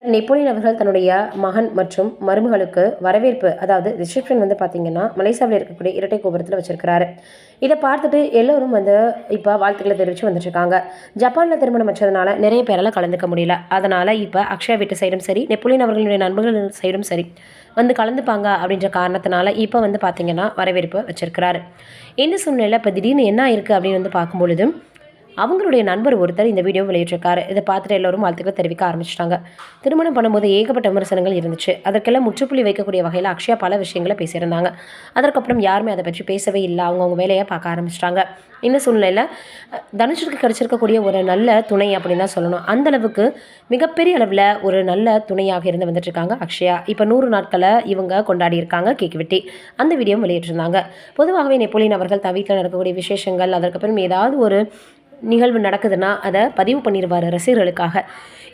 Napoleon அவர்கள் தன்னுடைய மகன் மற்றும் மருமகளுக்கு வரவேற்பு, அதாவது ரிசப்ஷன் வந்து பார்த்தீங்கன்னா, மலேசியாவில் இருக்கக்கூடிய இரட்டை கோபுரத்தில் வச்சிருக்கிறாரு. இதை பார்த்துட்டு எல்லோரும் வந்து இப்போ வாழ்த்துக்களை தெரிவித்து வந்துட்டுருக்காங்க. ஜப்பானில் திருமணம் வச்சதுனால நிறைய பேரால் கலந்துக்க முடியல. அதனால் இப்போ அக்ஷயா வீட்டு சைடும் சரி, நெப்போலியன் அவர்களுடைய நண்பர்கள் சைடும் சரி வந்து கலந்துப்பாங்க அப்படின்ற காரணத்தினால இப்போ வந்து பார்த்தீங்கன்னா வரவேற்பு வச்சிருக்கிறாரு. இந்த சூழ்நிலை இப்போ திடீர்னு என்ன ஆயிருக்கு அப்படின்னு வந்து பார்க்கும்பொழுது, அவங்களுடைய நண்பர் ஒருத்தர் இந்த வீடியோ வெளியிட்டிருக்காரு. இதை பார்த்துட்டு எல்லோரும் வாழ்த்துக்களை தெரிவிக்க ஆரம்பிச்சிட்டாங்க. திருமணம் பண்ணும்போது ஏகப்பட்ட விமர்சனங்கள் இருந்துச்சு. அதற்கெல்லாம் முற்றுப்புள்ளி வைக்கக்கூடிய வகையில் அக்ஷயா பல விஷயங்களை பேசியிருந்தாங்க. அதற்கப்புறம் யாருமே அதை பற்றி பேசவே இல்லை. அவங்கவுங்க வேலையை பார்க்க ஆரம்பிச்சிட்டாங்க. இந்த சூழ்நிலையில் தனுஷுக்கு கிடைச்சிருக்கக்கூடிய ஒரு நல்ல துணை அப்படின்னு தான் சொல்லணும். அந்தளவுக்கு மிகப்பெரிய அளவில் ஒரு நல்ல துணையாக இருந்து வந்துட்டுருக்காங்க அக்ஷயா. இப்போ 100 நாட்களை இவங்க கொண்டாடி இருக்காங்க கேக் வெட்டி. அந்த வீடியோ வெளியிட்டிருந்தாங்க. பொதுவாகவே நெப்போலியன் அவர்கள் தன் வீட்டில் நடக்கக்கூடிய விசேஷங்கள், அதற்கப்புறம் ஏதாவது ஒரு நிகழ்வு நடக்குதுன்னா அதை பதிவு பண்ணிடுவார் ரசிகர்களுக்காக.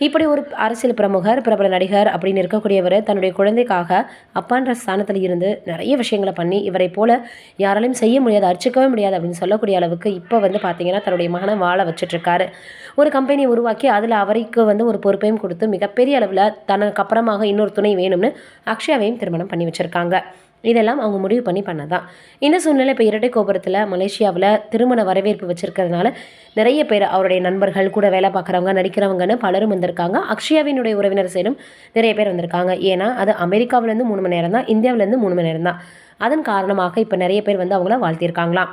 இப்படி ஒரு அரசியல் பிரமுகர், பிரபல நடிகர் அப்படின்னு இருக்கக்கூடியவர் தன்னுடைய குழந்தைக்காக அப்பான்ற ஸ்தானத்தில் இருந்து நிறைய விஷயங்களை பண்ணி, இவரை போல யாராலையும் செய்ய முடியாது, அர்ச்சிக்கவே முடியாது அப்படின்னு சொல்லக்கூடிய அளவுக்கு இப்போ வந்து பார்த்தீங்கன்னா தன்னுடைய மகனை வாழ வச்சுட்ருக்காரு. ஒரு கம்பெனியை உருவாக்கி அதில் அவருக்கு வந்து ஒரு பொறுப்பையும் கொடுத்து மிகப்பெரிய அளவில் தனக்கு அப்புறமாக இன்னொரு துணை வேணும்னு அக்ஷயாவையும் திருமணம் பண்ணி வச்சுருக்காங்க. இதெல்லாம் அவங்க முடிவு பண்ணி பண்ணதான். இந்த சூழ்நிலை இப்போ இரட்டை கோபுரத்தில் மலேசியாவில் திருமண வரவேற்பு வச்சுருக்கிறதுனால நிறைய பேர் அவருடைய நண்பர்கள், கூட வேலை பார்க்குறவங்க, நடிக்கிறவங்கன்னு பலரும் வந்திருக்காங்க. அக்ஷயாவினுடைய உறவினர் சைடும் நிறைய பேர் வந்திருக்காங்க. ஏன்னா அது அமெரிக்காவிலேருந்து 3 மணி நேரம் தான், இந்தியாவிலேருந்து 3 மணி நேரம் தான். அதன் காரணமாக இப்போ நிறைய பேர் வந்து அவங்கள வாழ்த்தியிருக்காங்களாம்.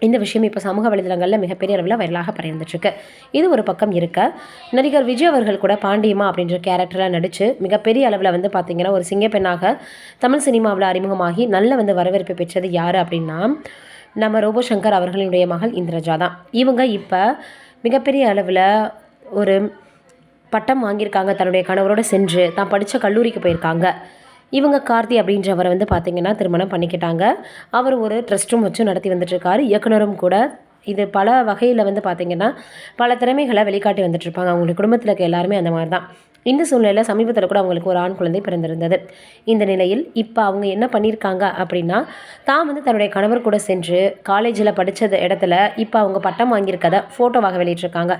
இந்த விஷயம் இப்போ சமூக வலைதளங்களில் மிகப்பெரிய அளவில் வைரலாக பகிர்ந்துட்டுருக்கு. இது ஒரு பக்கம் இருக்க, நடிகர் விஜய் அவர்கள் கூட பாண்டியம்மா அப்படின்ற கேரக்டரில் நடித்து மிகப்பெரிய அளவில் வந்து பார்த்திங்கன்னா ஒரு சிங்கப்பெண்ணாக தமிழ் சினிமாவில் அறிமுகமாகி நல்ல வந்து வரவேற்பு பெற்றது யார் அப்படின்னா, நம்ம ரோபோ சங்கர் அவர்களுடைய மகள் இந்திரஜா தான். இவங்க இப்போ மிகப்பெரிய அளவில் ஒரு பட்டம் வாங்கியிருக்காங்க. தன்னுடைய கணவரோடு சென்று தான் படித்த கல்லூரிக்கு போயிருக்காங்க. இவங்க கார்த்தி அப்படின்றவரை வந்து பார்த்திங்கன்னா திருமணம் பண்ணிக்கிட்டாங்க. அவர் ஒரு ட்ரஸ்ட்டும் வச்சு நடத்தி வந்துட்டுருக்காரு. இயக்குனரும் கூட. இது பல வகையில் வந்து பார்த்திங்கன்னா பல திறமைகளை வெளிக்காட்டி வந்துட்டுருப்பாங்க. அவங்களுடைய குடும்பத்தில் இருக்க எல்லாருமே அந்த மாதிரி தான். இந்த சூழ்நிலையில் சமீபத்தில் கூட அவங்களுக்கு ஒரு ஆண் குழந்தை பிறந்திருந்தது. இந்த நிலையில் இப்போ அவங்க என்ன பண்ணியிருக்காங்க அப்படின்னா, தான் வந்து தன்னுடைய கணவர் கூட சென்று காலேஜில் படித்த இடத்துல இப்போ அவங்க பட்டம் வாங்கியிருக்கதை ஃபோட்டோவாக வெளியிட்டிருக்காங்க.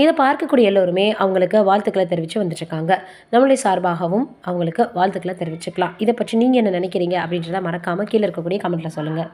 இதை பார்க்கக்கூடிய எல்லோருமே அவங்களுக்கு வாழ்த்துக்களை தெரிவித்து வந்துட்டுருக்காங்க. நம்மளுடைய சார்பாகவும் அவங்களுக்கு வாழ்த்துக்களை தெரிவிச்சுக்கலாம். இதை பற்றி நீங்கள் என்ன நினைக்கிறீங்க அப்படின்றத மறக்காமல் கீழே இருக்கக்கூடிய கமெண்ட்டில் சொல்லுங்கள்.